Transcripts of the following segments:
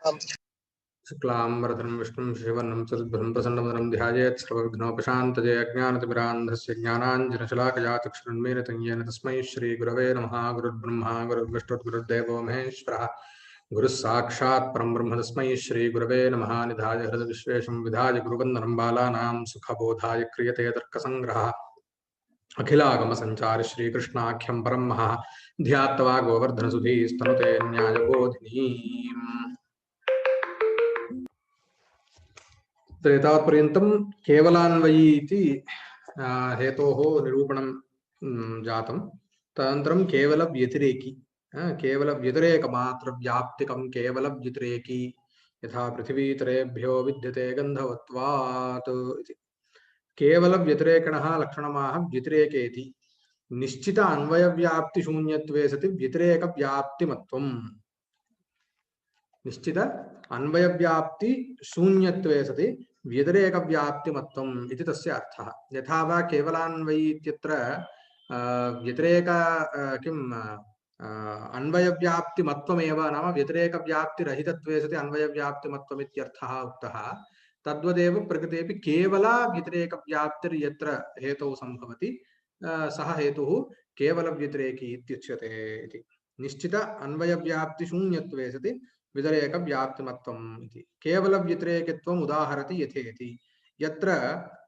शुक्लाम्बरधरं विष्णुं शशिवर्णं चतुर्भुजं प्रसन्नवदनं ध्यायेत् सर्वविघ्नोपशान्तये अज्ञानतिमिरान्धस्य ज्ञानाञ्जनशलाकया चक्षुरुन्मीलितं येन तस्मै श्रीगुरवे नमः। गुरुर्ब्रह्मा गुरुर्विष्णुर्गुरुर्देवो महेश्वरः गुरुः साक्षात् परं ब्रह्म तस्मै श्रीगुरवे नमः। निधाय हृदविश्वेशं विधाय गुरुवन्दनं बालानां सुखबोधाय क्रियते तर्कसङ्ग्रहः अखिलागमसञ्चारि श्रीकृष्णाख्यं परं महः ध्यात्वा गोवर्धनसुधीस्तनुते न्यायबोधिनीम्। एतावत्पर्यन्तं केवलान्वयी इति हेतोः निरूपणं जातं। तदनन्तरं केवलव्यतिरेकी केवलव्यतिरेकमात्रव्याप्तिकं केवलव्यतिरेकी यथा पृथिवीतरेभ्यो विद्यते गन्धवत्वात् इति। केवलव्यतिरेकिणः लक्षणमाह व्यतिरेकेति निश्चित अन्वयव्याप्तिशून्यत्वे सति व्यतिरेकव्याप्तिमत्वम्। निश्चित अन्वयव्याप्ति शून्यत्वे सति व्यतिरेकव्याप्तिमत्वम् इति तस्य अर्थः। यथा वा केवलान्वयी इत्यत्र व्यतिरेक अन्वयव्याप्तिमत्वमेव नाम व्यतिरेकव्याप्तिरहितत्वे सति अन्वयव्याप्तिमत्वम् इत्यर्थः उक्तः। तद्वदेव प्रकृतेऽपि केवला व्यतिरेकव्याप्तिर्यत्र हेतौ सम्भवति सः हेतुः केवलव्यतिरेकी इत्युच्यते इति। निश्चित अन्वयव्याप्तिशून्यत्वे सति व्यतिरेकव्याप्तिमत्वम् इति। केवलव्यतिरेकत्वम् उदाहरति यथेति। यत्र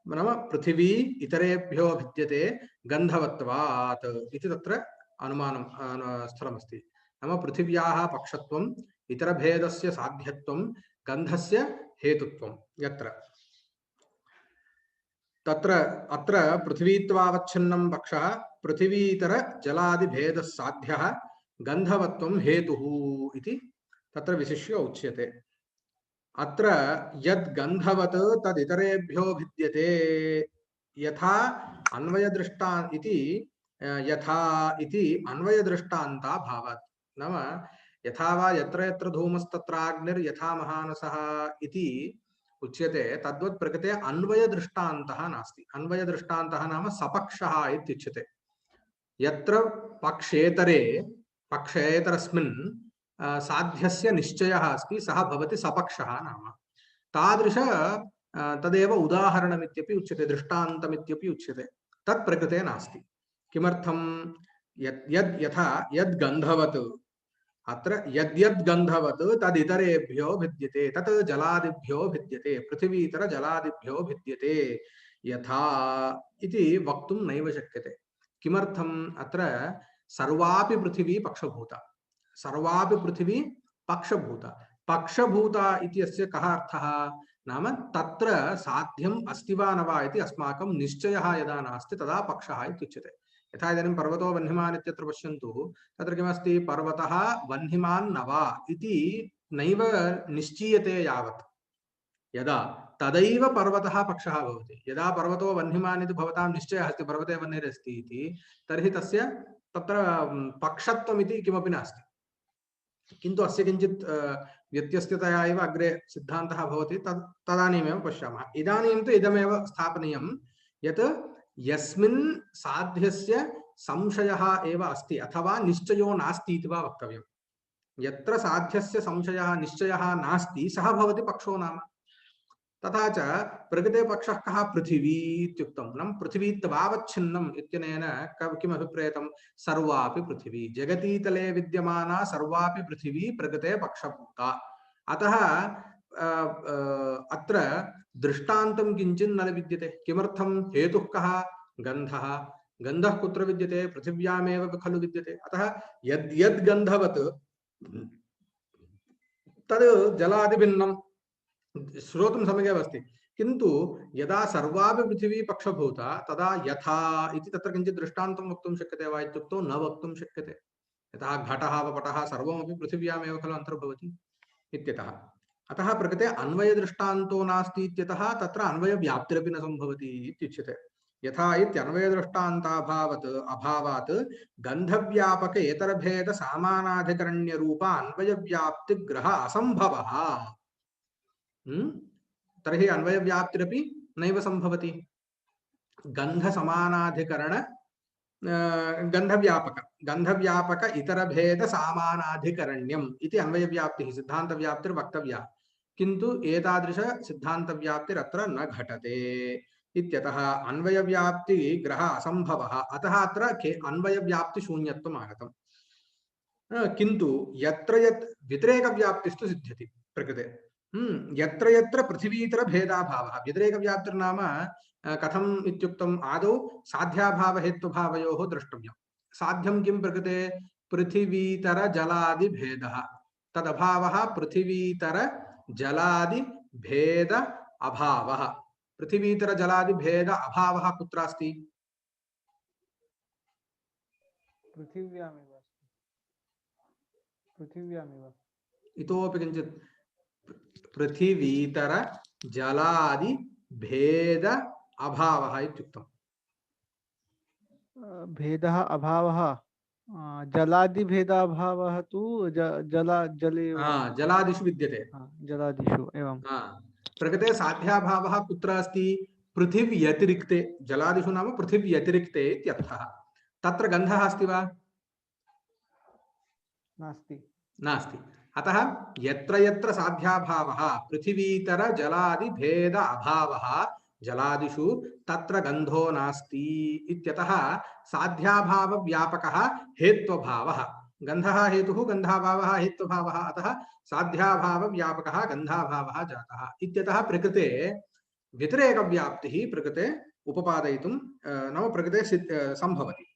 नाम पृथिवी इतरेभ्यो भिद्यते गन्धवत्वात् इति तत्र अनुमानं स्थलमस्ति। नाम पृथिव्याः पक्षत्वम् इतरभेदस्य साध्यत्वं गन्धस्य हेतुत्वं यत्र तत्र अत्र पृथिवीत्वावच्छिन्नं पक्षः पृथिवीतर जलादिभेदः साध्यः गन्धवत्वं हेतुः इति तत्र विशिष्य उच्यते। अत्र यद् गन्धवत् तदितरेभ्यो भिद्यते यथा अन्वयदृष्टा इति यथा इति अन्वयदृष्टान्ता भावात्। नाम यथा वा यत्र यत्र धूमस्तत्राग्निर्यथा महानसः इति उच्यते तद्वत् प्रकृते अन्वयदृष्टान्तः नास्ति। अन्वयदृष्टान्तः नाम सपक्षः इत्युच्यते। यत्र पक्षेतरे पक्षेतरस्मिन् साध्यस्य निश्चयः अस्ति सः भवति सपक्षः नाम। तादृश तदेव उदाहरणमित्यपि उच्यते दृष्टान्तमित्यपि उच्यते। तत् प्रकृते नास्ति। किमर्थं यथा यद् गन्धवत् अत्र यद्यद् गन्धवत् तदितरेभ्यो भिद्यते तत् जलादिभ्यो भिद्यते पृथिवीतर जलादिभ्यो भिद्यते यथा इति वक्तुं नैव शक्यते। किमर्थम् अत्र सर्वापि पृथिवी पक्षभूता सर्वापि पृथिवी पक्षभूता पक्षभूता इत्यस्य कः अर्थः नाम तत्र साध्यम् अस्ति वा न वा इति अस्माकं निश्चयः यदा नास्ति तदा पक्षः इत्युच्यते। यथा इदानीं पर्वतो वह्निमान् इत्यत्र पश्यन्तु तत्र किमस्ति पर्वतः वह्निमान् न वा इति नैव निश्चीयते यावत् यदा तदैव पर्वतः पक्षः भवति। यदा पर्वतो वह्निमान् इति भवतां निश्चयः अस्ति पर्वते वह्निरस्ति इति तर्हि तस्य तत्र पक्षत्वमिति किमपि नास्ति। किन्तु अस्य किञ्चित् व्यत्यस्ततया एव अग्रे सिद्धान्तः भवति तदानीमेव पश्यामः। इदानीं तु इदमेव स्थापनीयं यत् यस्मिन् साध्यस्य संशयः एव अस्ति अथवा निश्चयो नास्ति इति वा वक्तव्यं। यत्र साध्यस्य संशयः निश्चयः नास्ति सः भवति पक्षो नाम। तथा च प्रकृते पक्षः कः पृथिवी इत्युक्तं नाम पृथिवीत्वावच्छिन्नम् इत्यनेन किम् अभिप्रेतं सर्वापि पृथिवी जगतीतले विद्यमाना सर्वापि पृथिवी प्रकृते पक्षभूता। अतः अत्र दृष्टान्तं किञ्चित् न विद्यते। किमर्थं हेतुः कः गन्धः गन्धः कुत्र विद्यते पृथिव्यामेव खलु विद्यते। अतः यद् गन्धवत् तद् जलादिभिन्नं श्रोतुं सम्यगेव अस्ति। किन्तु यदा सर्वापि पृथिवी पक्षभूता तदा यथा इति तत्र किञ्चित् दृष्टान्तं वक्तुं शक्यते वा इत्युक्तौ न वक्तुं शक्यते। यतः घटः पटः सर्वमपि पृथिव्यामेव खलु अन्तर्भवति इत्यतः। अतः प्रकृते अन्वयदृष्टान्तो नास्ति इत्यतः तत्र अन्वयव्याप्तिरपि न सम्भवति इत्युच्यते। यथा इत्यन्वयदृष्टान्ताभावात् अभावात् गन्धव्यापक एतरभेद सामानाधिकरण्यरूप अन्वयव्याप्तिग्रह असम्भवः। तर्हि अन्वयव्याप्तिरपि नैव सम्भवति। गन्ध समानाधिकरण गन्धव्यापक इतरभेद सामानाधिकरण्यम् इति अन्वयव्याप्तिः सिद्धान्तव्याप्तिर्वक्तव्या, किन्तु एतादृश सिद्धान्तव्याप्तिरत्र न घटते इत्यतः अन्वयव्याप्ति ग्रह असम्भवः, अतः अत्र अन्वयव्याप्तिशून्यत्वम् आगतम्। किन्तु यत्र यत् व्यतिरेकव्याप्तिस्तु सिद्ध्यति प्रकृते। यत्र यत्र पृथिवीतर भेदाभावः, व्यतिरेकव्याप्तिर्नाम कथम् इत्युक्तम्, आदौ साध्याभावहेत्वभावयोः द्रष्टव्यम्। साध्यं किं प्रकृते? पृथिवीतर जलादिभेदः, तदभावः पृथिवीतर जलादिभेद अभावः। पृथिवीतर जलादिभेद अभावः कुत्र अस्ति? पृथिव्यामेव। इतोपि किञ्चित्, पृथिवीतर जलादि भेद अभावः इत्युक्तम्। भेदः अभावः, जलादि भेदाभावः तु जले जलादिषु विद्यते। जलादिषु एवं। प्रकृते साध्याभावः कुत्र अस्ति? पृथिव्यतिरिक्ते। जलादिषु नाम पृथिव्यतिरिक्ते इत्यर्थः। तत्र गन्धः अस्ति वा? नास्ति। नास्ति। अतः यत्र यत्र साध्याभावः पृथिवीतर जलादि भेद अभावः जलादिषु तत्र गन्धो नास्ति इत्यतः साध्याभाव व्यापकः हेत्वभावः। गन्धः हेतुः, गन्धाभावः हेत्वभावः, अतः साध्याभाव व्यापकः गन्धाभावः जातः इत्यतः प्रकृते व्यतिरेकव्याप्तिः प्रकृते उपपादयितुं नाम प्रकृते सम्भवति।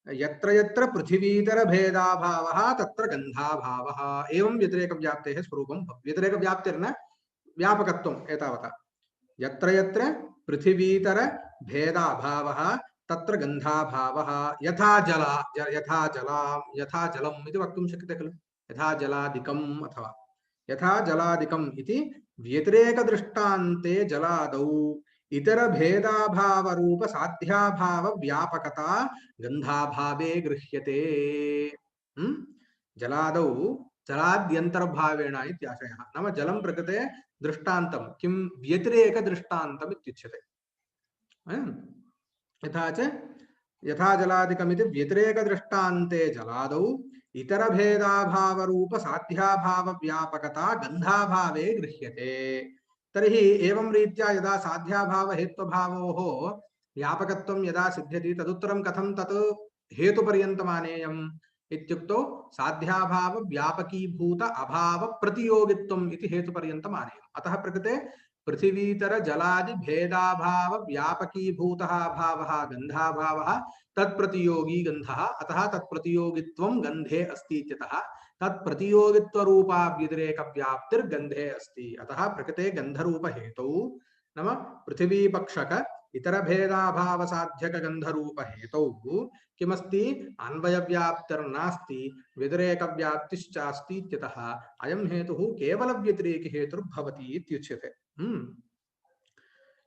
यत्र यत्र पृथिवीतर भेदाभावः तत्र गन्धाभावः, एवं व्यतिरेकव्याप्तेः स्वरूपं। व्यतिरेकव्याप्तिर्न व्यापकत्वम् एतावता। यत्र यत्र पृथिवीतर भेदाभावः तत्र गन्धाभावः। यथा जलम् इति वक्तुं शक्यते खलु। यथा जलादिकम् अथवा यथा जलादिकम् इति व्यतिरेकदृष्टान्ते जलादौ इतर भेदाभाव रूप साध्याभाव व्यापकता गन्धाभावे गृह्यते। जलादौ जलाद्यन्तर्भावेण इत्याशयः। नाम जलं प्रकृते दृष्टान्तं किं व्यतिरेक दृष्टान्तम् इत्युच्यते। यथा च यथा जलादिकमिति व्यतिरेक दृष्टान्ते जलादौ इतर भेदाभाव रूप साध्याभाव व्यापकता गन्धाभावे गृह्यते। तर्हि एवं रीत्या यदा साध्याभाव हेत्वभावोः व्यापकत्वं यदा सिद्ध्यति तदुत्तरं कथं तत् हेतुपर्यन्तमानेयम् इत्युक्तौ साध्याभाव व्यापकीभूत अभाव प्रतियोगित्वम् इति हेतुपर्यन्तमानेयम्। अतः प्रकृते पृथिवीतर जलादि भेदाभाव व्यापकीभूतः अभावः गन्धाभावः तत्प्रतियोगी गन्धः, अतः तत्प्रतियोगित्वं गन्धे अस्ति इत्यतः तत्प्रतियोगित्वरूपा व्यतिरेकव्याप्तिर्गन्धे अस्ति। अतः प्रकृते गन्धरूपहेतौ नाम पृथिवीपक्षक इतरभेदाभावसाध्यकगन्धरूपहेतौ किमस्ति? अन्वयव्याप्तिर्नास्ति, व्यतिरेकव्याप्तिश्चास्ति इत्यतः अयं हेतुः केवलव्यतिरेकहेतुर्भवति इत्युच्यते।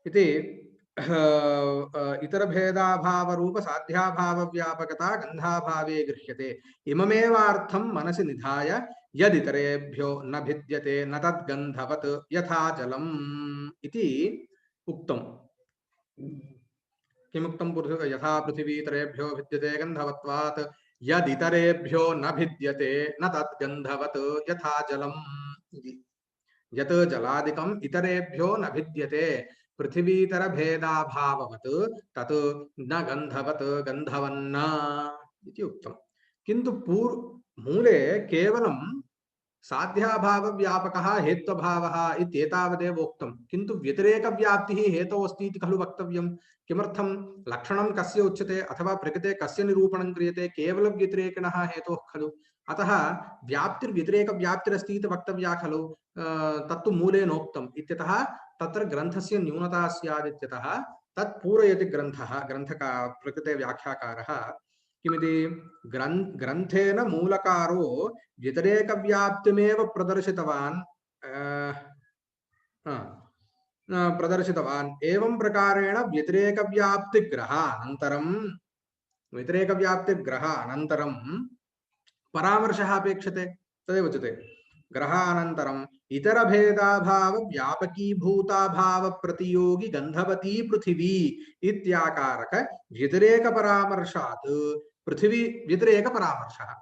इति इतरभेदाभावरूप साध्याभावव्यापकता गन्धाभावे गृह्यते। इममेवार्थं मनसि निधाय यदितरेभ्यो न भिद्यते न तद्गन्धवत् यथा जलम् इति उक्तम्। किमुक्तं? यथा पृथिवीतरेभ्यो भिद्यते गन्धवत्वात् यदितरेभ्यो न भिद्यते न तद्गन्धवत् यथा जलम्। यत् जलादिकम् इतरेभ्यो न भिद्यते पृथिवीतर भेदाभाववत् तत् न गन्धवत् गन्धवन्न इति उक्तम्। किन्तु मूले केवलं साध्याभाव व्यापकः हेत्वभावः इत्येतावदेव उक्तं, किन्तु व्यतिरेकव्याप्तिः हेतौ अस्ति इति खलु वक्तव्यं। किमर्थं? लक्षणं कस्य उच्यते अथवा प्रकृते कस्य निरूपणं क्रियते? केवलं व्यतिरेकिणः हेतोः खलु। अतः व्याप्तिर्व्यतिरेकव्याप्तिरस्ति इति वक्तव्या खलु। तत्तु मूले नोक्तम् इत्यतः तत्र ग्रन्थस्य न्यूनता स्यादित्यतः तत् पूरयति ग्रन्थका प्रकृते व्याख्याकारः। किमिति? ग्रन्थेन मूलकारो व्यतिरेकव्याप्तिमेव प्रदर्शितवान् एवं प्रकारेण व्यतिरेकव्याप्तिग्रहानन्तरं परामर्शः अपेक्षते। तदेव उच्यते ग्रहानन्तरम् इतरभेदाभाव व्यापकीभूताभाव प्रतियोगी गन्धवती पृथिवी इत्याकारक व्यतिरेकपरामर्शात् पृथिवी व्यतिरेकपरामर्शः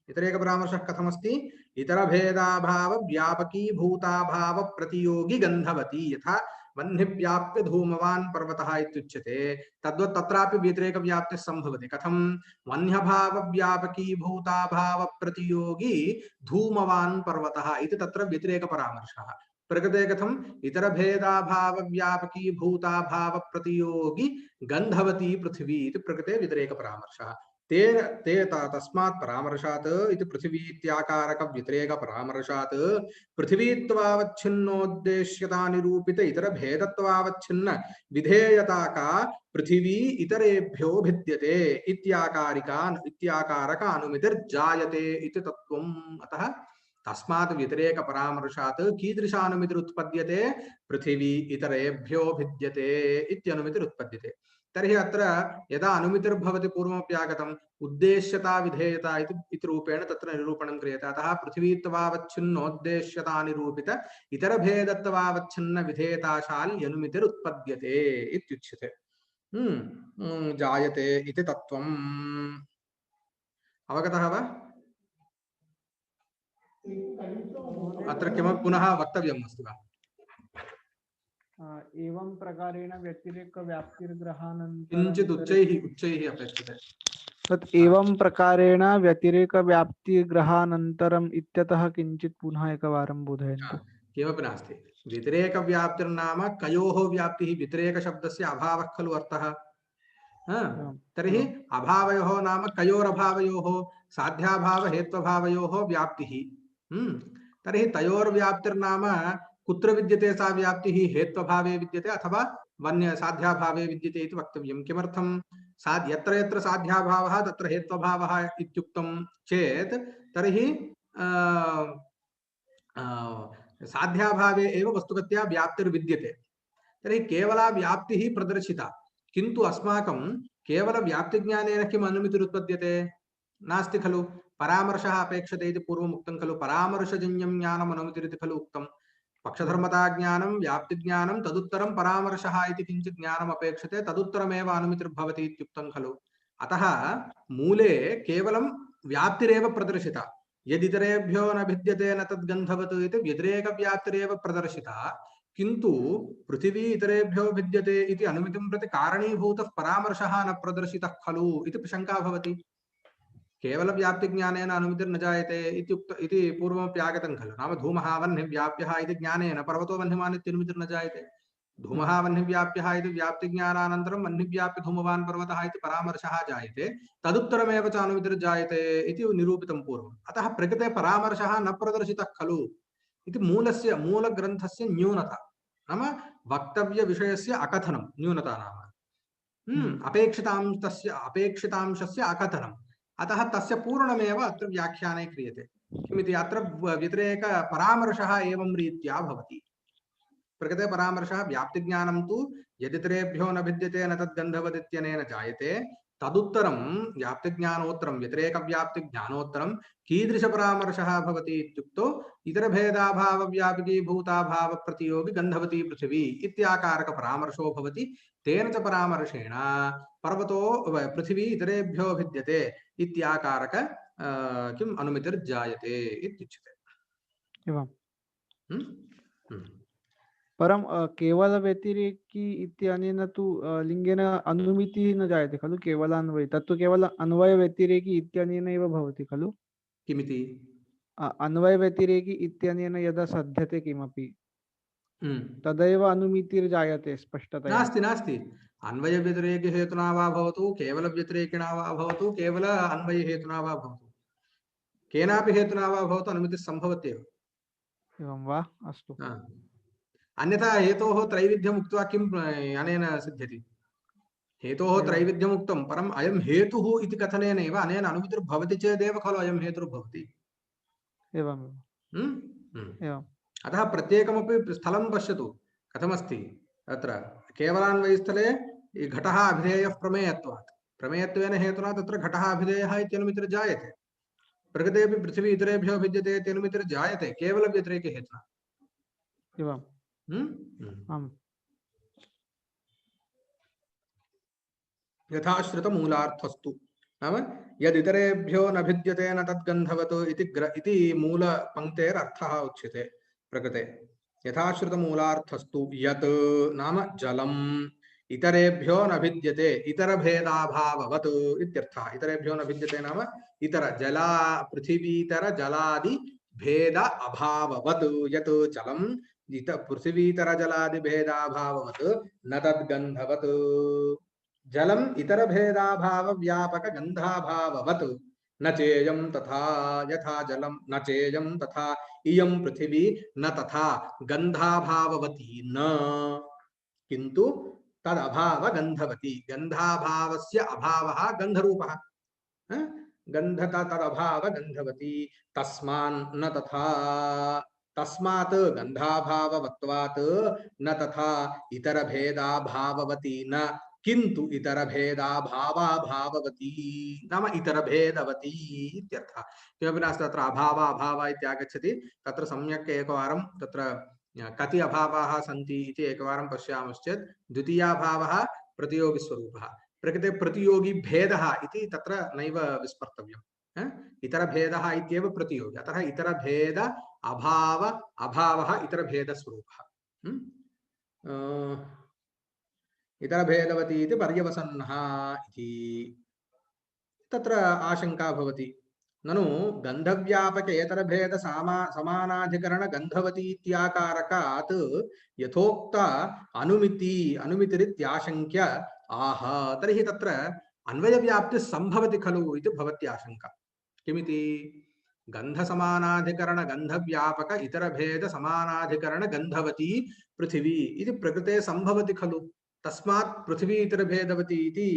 व्यतिरेकपरामर्शः कथमस्ति इतरभेदाभाव व्यापकीभूताभाव प्रतियोगी गन्धवती यथा वह्निव्याप्य धूमवान् पर्वतः इत्युच्यते तद्वत् तत्रापि व्यतिरेकव्याप्तिः सम्भवति कथं वह्न्यभाव व्यापकीभूताभाव प्रतियोगी धूमवान् पर्वतः इति तत्र व्यतिरेकपरामर्शः प्रकृते कथम इतरभेदाभाव व्यापकीभूताभाव प्रतियोगी गन्धवती पृथिवी इति प्रकृते व्यतिरेकपरामर्शः तस्मात् परामर्शात् इति पृथिवी इत्याकारक व्यतिरेक परामर्शात् पृथिवीत्वावच्छिन्नोद्देश्यता निरूपित इतर भेदत्वावच्छिन्न विधेयता का पृथिवी इतरेभ्यो भिद्यते इत्याकारक अनुमितिर्जायते इति तत्त्वम् अतः तस्मात् व्यतिरेक परामर्शात् कीदृशानुमितिरुत्पद्यते पृथिवी इतरेभ्यो भिद्यते इत्यनुमितिरुत्पद्यते तर्हि अत्र यदा अनुमितिर्भवति पूर्वमप्यागतम् उद्देश्यता विधेयता इति रूपेण तत्र निरूपणं क्रियते अतः पृथिवीत्वावच्छिन्नोद्देश्यता निरूपित इतरभेदत्वावच्छिन्न विधेयताशाल्यनुमितिरुत्पद्यते इत्युच्यते जायते इति तत्त्वम् अवगतः वा अत्र किमपि पुनः वक्तव्यम् अस्ति वा एवं प्रकारेण व्यतिरेक व्याप्तिर्ग्रहानन्तरं किञ्चित् उच्चैः अपेक्षते तत् एवं प्रकारेण व्यतिरेक व्याप्तिर्ग्रहानन्तरम् इत्यतः किञ्चित् पुनः एकवारं बोधयन्तु किमपि नास्ति व्यतिरेक व्याप्तिर्नाम कयोः व्याप्तिः व्यतिरेक शब्दस्य अभावः खलु अर्थः तर्हि अभावयोः नाम कयोरभावयोः साध्याभाव हेत्वभावयोः व्याप्तिः तर्हि तयोर्व्याप्तिर्नाम कुत्र विद्यते सा व्याप्तिः हेत्वभावे विद्यते अथवा वन्य साध्याभावे विद्यते इति वक्तव्यं किमर्थं यत्र यत्र साध्याभावः तत्र हेत्वभावः इत्युक्तं चेत् तर्हि साध्याभावे एव वस्तुगत्या व्याप्तिर्विद्यते तर्हि केवला व्याप्तिः प्रदर्शिता किन्तु अस्माकं केवल व्याप्तिज्ञानेन किम् अनुमितिरुत्पद्यते नास्ति खलु परामर्शः अपेक्षते इति पूर्वम् उक्तं खलु परामर्शजन्यं ज्ञानम् अनुमितिरिति खलु उक्तं पक्षधर्मता ज्ञानं व्याप्तिज्ञानं तदुत्तरं परामर्शः इति किञ्चित् ज्ञानम् अपेक्षते तदुत्तरमेव अनुमितिर्भवति इत्युक्तं खलु अतः मूले केवलं व्याप्तिरेव प्रदर्शिता यदितरेभ्यो न भिद्यते न तद्गन्धवत् इति व्यतिरेकव्याप्तिरेव प्रदर्शिता किन्तु पृथिवी इतरेभ्यो भिद्यते इति अनुमितिं प्रति कारणीभूतः परामर्शः न प्रदर्शितः खलु इति शङ्का भवति केवल व्याप्तिज्ञानेन अनुमितिर्न जायते इति पूर्वमप्यागतं खलु नाम धूमः वह्निव्याप्यः इति ज्ञानेन पर्वतो वह्निमान् इत्यनुमितिर्न जायते धूमः वह्निव्याप्यः इति व्याप्तिज्ञानानन्तरं वह्निव्याप्य धूमवान् पर्वतः इति परामर्शः जायते तदुत्तरमेव च अनुमितिर्जायते इति निरूपितं पूर्वम् अतः प्रकृते परामर्शः न प्रदर्शितः खलु इति मूलग्रन्थस्य न्यूनता नाम वक्तव्यविषयस्य अकथनं न्यूनता नाम अपेक्षितांशस्य अकथनम् अतः तस्य पूर्णमेव अत्र व्याख्याने क्रियते किमिति अत्र व्यतिरेक परामर्शः एवं रीत्या भवति प्रकृते परामर्शः व्याप्तिज्ञानं तु यदितरेभ्यो न भिद्यते न तद्गन्धवदित्यनेन जायते तदुत्तरं व्याप्तिज्ञानोत्तरं व्यतिरेकव्याप्तिज्ञानोत्तरं कीदृशपरामर्शः भवति इत्युक्तौ इतरभेदाभावव्यापिकीभूताभाव प्रतियोगी गन्धवती पृथिवी इत्याकारक परामर्शो भवति तेन च परामर्शेण पर्वतो पृथिवी इतरेभ्यो भिद्यते इत्याकारक किम् अनुमितिर्जायते इत्युच्यते परं केवल व्यतिरेकी इत्यनेन तु लिङ्गेन अनुमितिः न जायते खलु केवलान्वय तत्तु केवल अन्वय व्यतिरेकी इत्यनेन एव भवति खलु किमिति अन्वय व्यतिरेकी इत्यनेन यदा साध्यते किमपि तदैव अनुमितिर्जायते स्पष्टतया नास्ति नास्ति अन्वय व्यतिरेकी हेतुना वा भवतु केवल व्यतिरेकिणा वा भवतु केवल अन्वय हेतुना वा भवतु केनापि हेतुना वा भवतु अनुमितिः सम्भवत्येव एवं वा अस्तु अन्यथा हेतोः त्रैविध्यम् उक्त्वा किम् अनेन सिद्ध्यति हेतोः त्रैविध्यम् उक्तं परम् अयं हेतुः इति कथनेनैव अनेन अनुमितिर्भवति चेदेव खलु अयं हेतुर्भवति अतः प्रत्येकमपि स्थलं पश्यतु कथमस्ति अत्र केवलान्वयस्थले घटः अभिधेयः प्रमेयत्वात् प्रमेयत्वेन हेतुना तत्र घटः अभिधेयः इत्यनुमितिर्जायते प्रकृते अपि पृथिवी इतरेभ्यो भिद्यते तेनुमितर जायते केवल व्यतिरेके हेतुना एवम् आम् यथाश्रितमूलार्थस्तु नाम यदितरेभ्यो न भिद्यते न तद्गन्धवत् इति मूलपङ्क्तेरर्थः उच्यते प्रकृते यथाश्रितमूलार्थस्तु यत् नाम जलम् इतरेभ्यो न भिद्यते इतरभेदाभाववत् इत्यर्थः इतरेभ्यो न भिद्यते नाम इतर जला पृथिवीतर जलादि भेद अभाववत् यत् जलम् पृथिवीतर जलादि भेदाभाववत् न तद्गन्धवत् जलम इतर भेदाभाव व्यापक गंधाभाववत् न चेयं तथा यथा जलम न चेयं तथा इयं पृथिवी न तथा गंधाभाववती न किंतु तद अभाव गंधवती गंधाभावस्य अभावः गंधरूपः गंधता तद अभाव गंधवती तस्मान् न तथा तस्मात् गंधाभाववत्वात् न तथा इतर भेदाभाववती न किंतु इतर भेदा भावाभाववती नाम इतर भेदवती इत्यर्थः किमपि नास्ति तत्र अभाव अभाव इत्यागच्छति तत्र सम्यक् एकवारं तत्र कति अभावाः सन्ति इति एकवारं पश्यामश्चेत् द्वितीयाभावः प्रतियोगिस्वरूपः प्रकृते प्रतियोगी भेदः इति तत्र नैव विस्मर्तव्यम् इतर भेदः इत्येव प्रतियोगी अतः इतर भेद अभाव अभावः इतर भेदस्वरूपः इतर भेदवती इति पर्यवसन्नः इति तत्र आशंका भवति ननु गन्धव्यापकेतर भेद समानाधिकरण गन्धवती इत्याकारकात् यथोक्त अनुमितिरित्याशंक्य आह तर्हि तत्र अन्वयव्याप्तिः संभवति खलु इति भवति आशंका किमिति गन्धसमानाधिकरण गन्धव्यापक इतर भेद समानाधिकरण गन्धवती पृथिवी इति प्रकृते संभवति खलु तस्मात् पृथिवी इतर भेदवती इति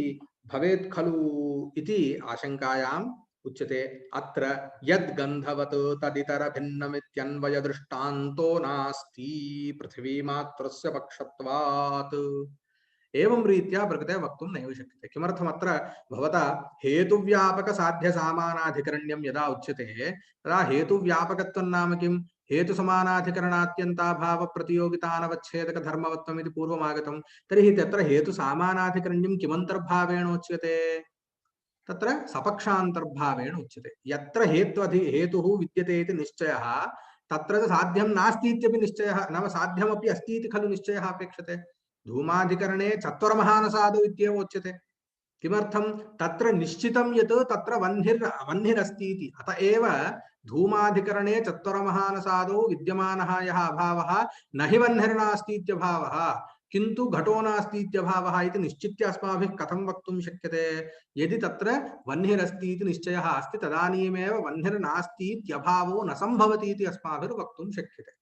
भवेत् खलु इति आशंकायाम् उच्यते अत्र यद् गन्धवत् तदितर भिन्नमित्यन्वय दृष्टान्तो नास्ति पृथिवी मात्रस्य पक्षत्वात् एवं रीत्या प्रकृते वक्तुं नैव शक्यते किमर्थमत्र भवता हेतुव्यापक साध्य सामानाधिकरण्यं यदा उच्यते तदा हेतुव्यापकत्वं नाम किं हेतु समानाधिकरणात्यन्ताभाव प्रतियोगितानवच्छेदक धर्मवत्वम् इति पूर्वमागतं तर्हि तत्र हेतु सामानाधिकरण्यं किमन्तर्भावेण उच्यते तत्र सपक्षान्तर्भावेण उच्यते यत्र हेतुः विद्यते इति निश्चयः तत्र साध्यं नास्ति इत्यपि निश्चयः नाम साध्यमपि अस्ति इति खलु निश्चयः अपेक्षते धूमाधिकरणे चत्वरमहानसादौ इत्येव उच्यते किमर्थं तत्र निश्चितं यत् तत्र वह्निरस्ति इति अत एव धूमाधिकरणे चत्वरमहानसादौ विद्यमानः यः अभावः न हि वह्निर्नास्ति इत्यभावः किन्तु घटो नास्ति इत्यभावः इति निश्चित्य अस्माभिः कथं वक्तुं शक्यते यदि तत्र वह्निरस्ति इति निश्चयः अस्ति तदानीमेव वह्निर्नास्ति इत्यभावो न सम्भवति इति अस्माभिर्वक्तुं शक्यते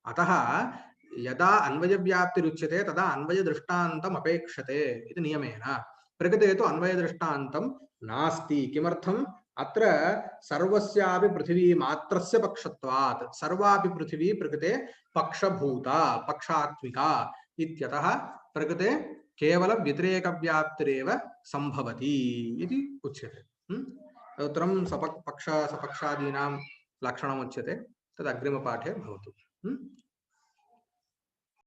अतः यदा अन्वयव्याप्तिरुच्यते तदा अन्वयदृष्टान्तम् अपेक्षते इति नियमेन प्रकृते तु अन्वयदृष्टान्तं नास्ति किमर्थम् अत्र सर्वस्यापि पृथिवी मात्रस्य पक्षत्वात् सर्वापि पृथिवी प्रकृते पक्षभूता पक्षात्मिका इत्यतः प्रकृते केवल व्यतिरेकव्याप्तिरेव सम्भवति इति उच्यते तदुत्तरं सपक्षादीनां लक्षणमुच्यते तद् अग्रिमपाठे भवतु